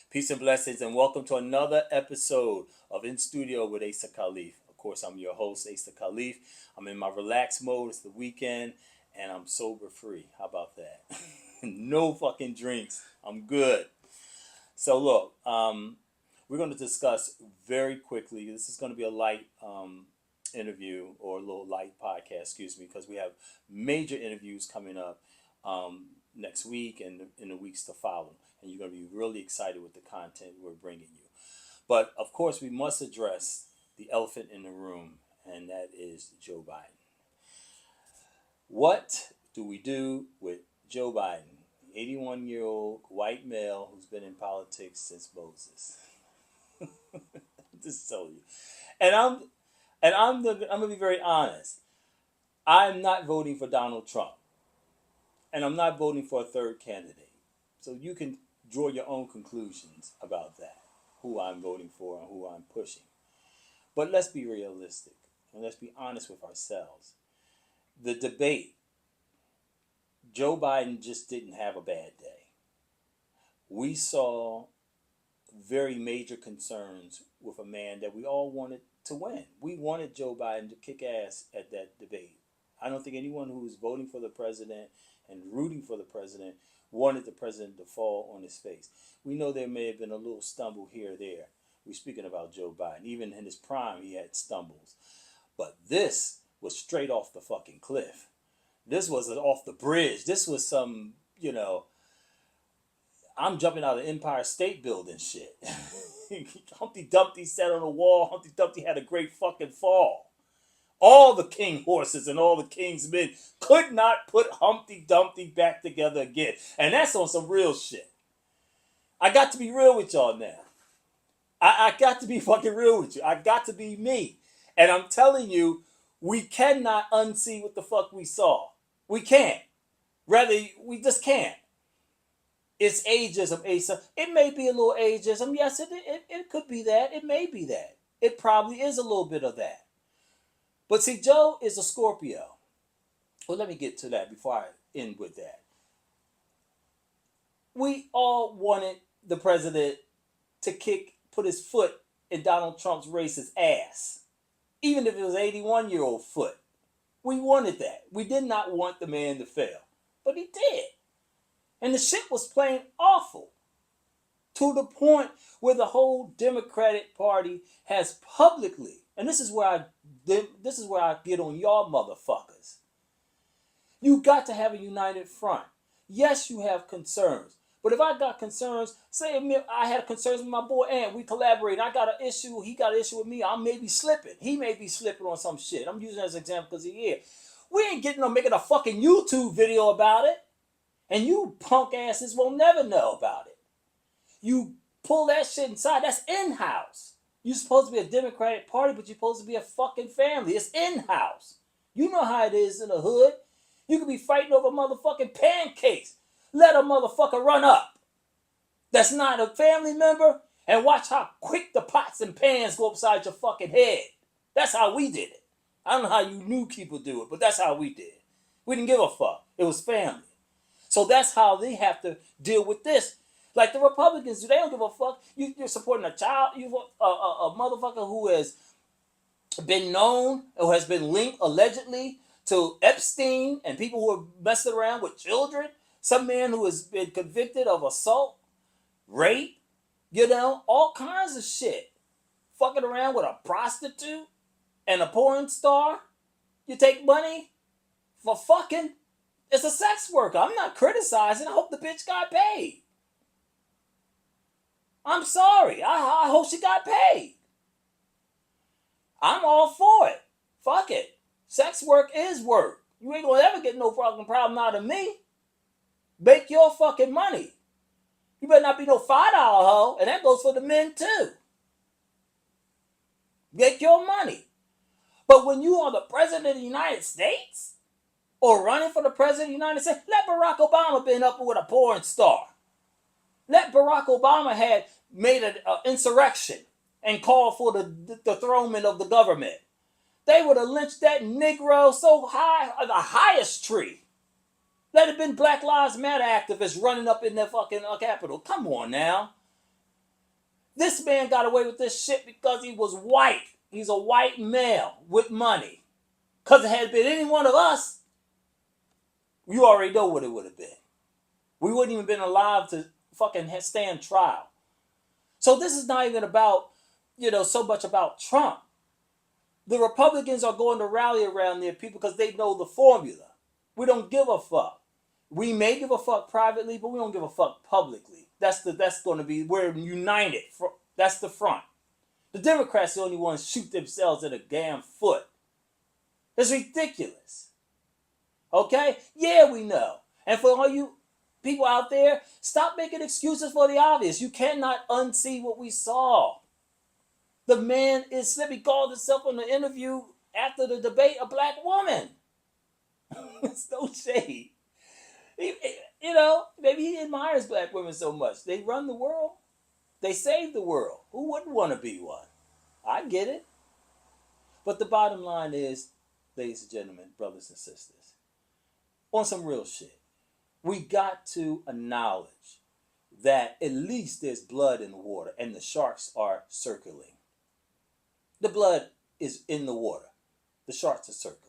Peace and blessings, and welcome to another episode of In Studio with Asa Khalif. Of course, I'm your host, Asa Khalif. I'm in my relaxed mode. It's the weekend, and I'm sober free. How about that? No fucking drinks. I'm good. So, look, we're going to discuss very quickly. This is going to be a light interview or a little light podcast, excuse me, because we have major interviews coming up next week and in the weeks to follow. And you're going to be really excited with the content we're bringing you. But of course, we must address the elephant in the room, and that is Joe Biden. What do we do with Joe Biden, the 81-year-old white male who's been in politics since Moses? Just tell you. And I'm gonna be very honest. I'm not voting for Donald Trump, and I'm not voting for a third candidate. So you can draw your own conclusions about that, who I'm voting for and who I'm pushing. But let's be realistic and let's be honest with ourselves. The debate, Joe Biden just didn't have a bad day. We saw very major concerns with a man that we all wanted to win. We wanted Joe Biden to kick ass at that debate. I don't think anyone who was voting for the president and rooting for the president wanted the president to fall on his face. We know there may have been a little stumble here or there. We're speaking about Joe Biden. Even in his prime, he had stumbles. But this was straight off the fucking cliff. This was off the bridge. This was some, I'm jumping out of Empire State Building shit. Humpty Dumpty sat on the wall. Humpty Dumpty had a great fucking fall. All the king horses and all the king's men could not put Humpty Dumpty back together again. And that's on some real shit. I got to be real with y'all now. I got to be fucking real with you. I got to be me. And I'm telling you, we cannot unsee what the fuck we saw. We can't. Rather, we just can't. It's ageism, Asa. It may be a little ageism. Yes, it could be that. It may be that. It probably is a little bit of that. But see, Joe is a Scorpio. Well, let me get to that before I end with that. We all wanted the president to put his foot in Donald Trump's racist ass. Even if it was an 81-year-old foot. We wanted that. We did not want the man to fail. But he did. And the shit was plain awful. To the point where the whole Democratic Party has publicly, and this is where I get on y'all motherfuckers. You got to have a united front. Yes, you have concerns. But if I got concerns, say I had concerns with my boy Ant, we collaborate, I got an issue, he got an issue with me, I may be slipping. He may be slipping on some shit. I'm using that as an example because he's here. We ain't making a fucking YouTube video about it. And you punk asses will never know about it. You pull that shit inside. That's in-house. You're supposed to be a Democratic Party, but you're supposed to be a fucking family. It's in-house. You know how it is in the hood. You could be fighting over motherfucking pancakes. Let a motherfucker run up that's not a family member and watch how quick the pots and pans go upside your fucking head. That's how we did it. I don't know how you new people do it, but that's how we did it. We didn't give a fuck. It was family. So that's how they have to deal with this. Like the Republicans, they don't give a fuck. You're supporting a child, a motherfucker who has been known or has been linked allegedly to Epstein and people who are messing around with children. Some man who has been convicted of assault, rape, all kinds of shit. Fucking around with a prostitute and a porn star. You take money for fucking. It's a sex worker. I'm not criticizing. I hope the bitch got paid. I'm sorry. I hope she got paid. I'm all for it. Fuck it. Sex work is work. You ain't gonna ever get no fucking problem out of me. Make your fucking money. You better not be no $5 hoe. And that goes for the men too. Make your money. But when you are the president of the United States, or running for the president of the United States, let Barack Obama been up with a porn star. Let Barack Obama had made an insurrection and called for the dethronement of the government. They would have lynched that Negro so high, the highest tree. Let it been Black Lives Matter activists running up in their fucking Capitol. Come on now. This man got away with this shit because he was white. He's a white male with money. Because if it had been any one of us, you already know what it would have been. We wouldn't even been alive to fucking stand trial. So this is not even about, so much about Trump. The Republicans are going to rally around their people because they know the formula. We don't give a fuck. We may give a fuck privately, but we don't give a fuck publicly. That's going to be, we're united. That's the front. The Democrats are the only ones shoot themselves in the damn foot. It's ridiculous. Okay? Yeah, we know. And for all you people out there, stop making excuses for the obvious. You cannot unsee what we saw. The man is slipping. He called himself on the interview after the debate a black woman. It's no shade. Maybe he admires black women so much. They run the world. They save the world. Who wouldn't want to be one? I get it. But the bottom line is, ladies and gentlemen, brothers and sisters, on some real shit, we got to acknowledge that at least there's blood in the water and the sharks are circling. The blood is in the water. The sharks are circling.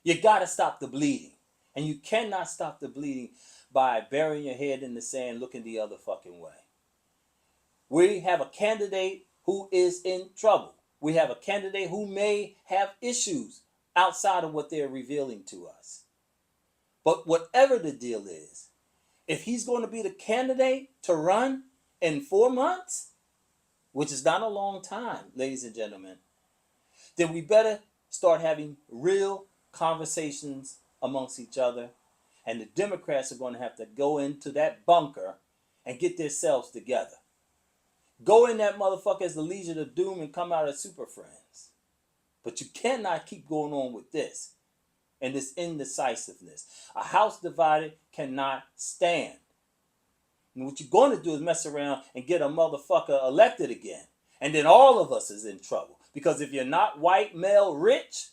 You got to stop the bleeding. And you cannot stop the bleeding by burying your head in the sand looking the other fucking way. We have a candidate who is in trouble. We have a candidate who may have issues outside of what they're revealing to us. But whatever the deal is, if he's going to be the candidate to run in 4 months, which is not a long time, ladies and gentlemen, then we better start having real conversations amongst each other. And the Democrats are going to have to go into that bunker and get themselves together. Go in that motherfucker as the Legion of Doom and come out as Super Friends. But you cannot keep going on with this and this indecisiveness. A house divided cannot stand. And what you're going to do is mess around and get a motherfucker elected again. And then all of us is in trouble. Because if you're not white, male, rich,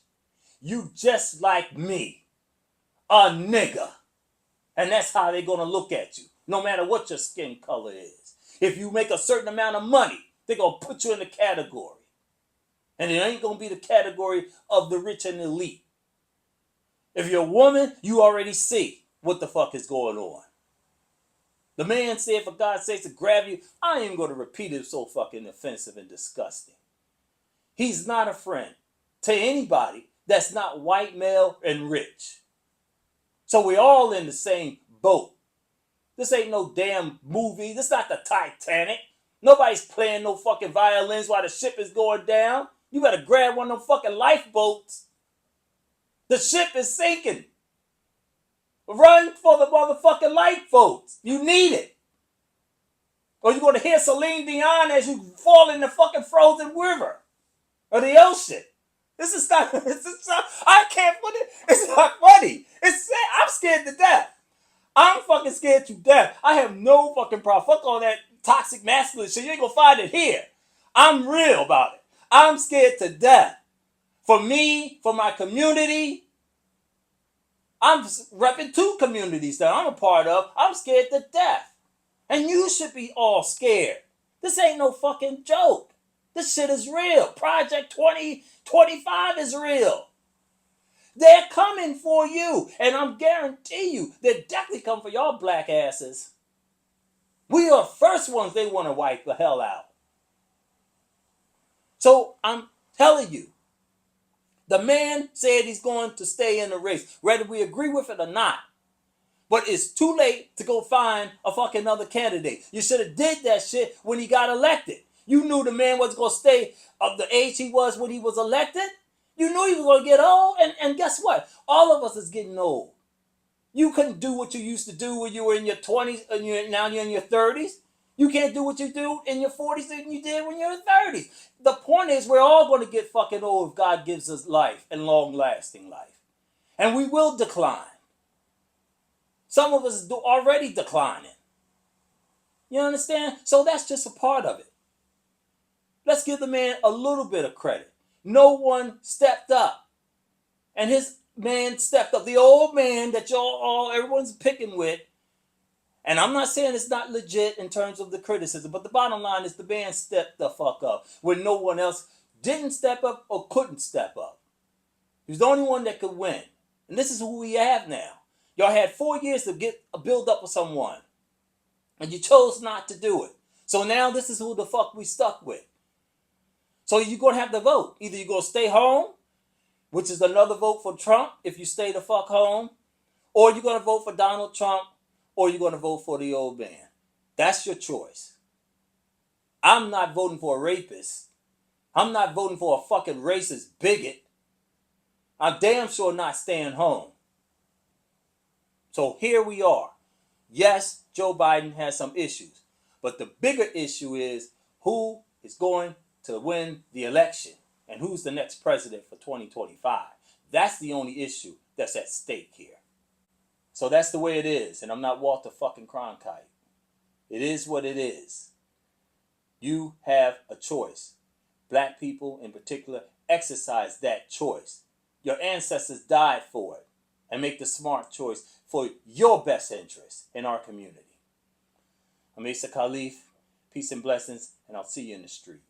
you just like me. A nigga. And that's how they're going to look at you. No matter what your skin color is. If you make a certain amount of money, they're going to put you in the category. And it ain't going to be the category of the rich and elite. If you're a woman, you already see what the fuck is going on. The man said, for God's sake, to grab you. I ain't even going to repeat it. It's so fucking offensive and disgusting. He's not a friend to anybody that's not white, male, and rich. So we're all in the same boat. This ain't no damn movie. This not the Titanic. Nobody's playing no fucking violins while the ship is going down. You better grab one of them fucking lifeboats. The ship is sinking. Run for the motherfucking lifeboats. You need it. Or you're going to hear Celine Dion as you fall in the fucking frozen river. Or the ocean. This is not, I can't put it, it's not funny. It's sad. I'm scared to death. I'm fucking scared to death. I have no fucking problem. Fuck all that toxic masculine shit. You ain't gonna find it here. I'm real about it. I'm scared to death. For me, for my community, I'm repping 2 communities that I'm a part of. I'm scared to death. And you should be all scared. This ain't no fucking joke. This shit is real. Project 2025 is real. They're coming for you. And I'm guarantee you, they're definitely coming for y'all black asses. We are the first ones they want to wipe the hell out. So I'm telling you, the man said he's going to stay in the race, whether we agree with it or not. But it's too late to go find a fucking other candidate. You should have did that shit when he got elected. You knew the man was going to stay of the age he was when he was elected. You knew he was going to get old. And guess what? All of us is getting old. You couldn't do what you used to do when you were in your 20s and now you're in your 30s. You can't do what you do in your 40s and you did when you were 30s. The point is we're all going to get fucking old if God gives us life and long-lasting life. And we will decline. Some of us are already declining. You understand? So that's just a part of it. Let's give the man a little bit of credit. No one stepped up. And his man stepped up. The old man that everyone's picking with, And I'm not saying it's not legit in terms of the criticism, but the bottom line is the man stepped the fuck up when no one else didn't step up or couldn't step up. He was the only one that could win. And this is who we have now. Y'all had 4 years to get a build up with someone. And you chose not to do it. So now this is who the fuck we stuck with. So you're going to have to vote. Either you're going to stay home, which is another vote for Trump if you stay the fuck home, or you're going to vote for Donald Trump, or you're going to vote for the old man. That's your choice. I'm not voting for a rapist. I'm not voting for a fucking racist bigot. I'm damn sure not staying home. So here we are. Yes, Joe Biden has some issues. But the bigger issue is who is going to win the election and who's the next president for 2025. That's the only issue that's at stake here. So that's the way it is. And I'm not Walter fucking Cronkite. It is what it is. You have a choice. Black people in particular exercise that choice. Your ancestors died for it. And make the smart choice for your best interest in our community. I'm Asa Khalif. Peace and blessings, and I'll see you in the street.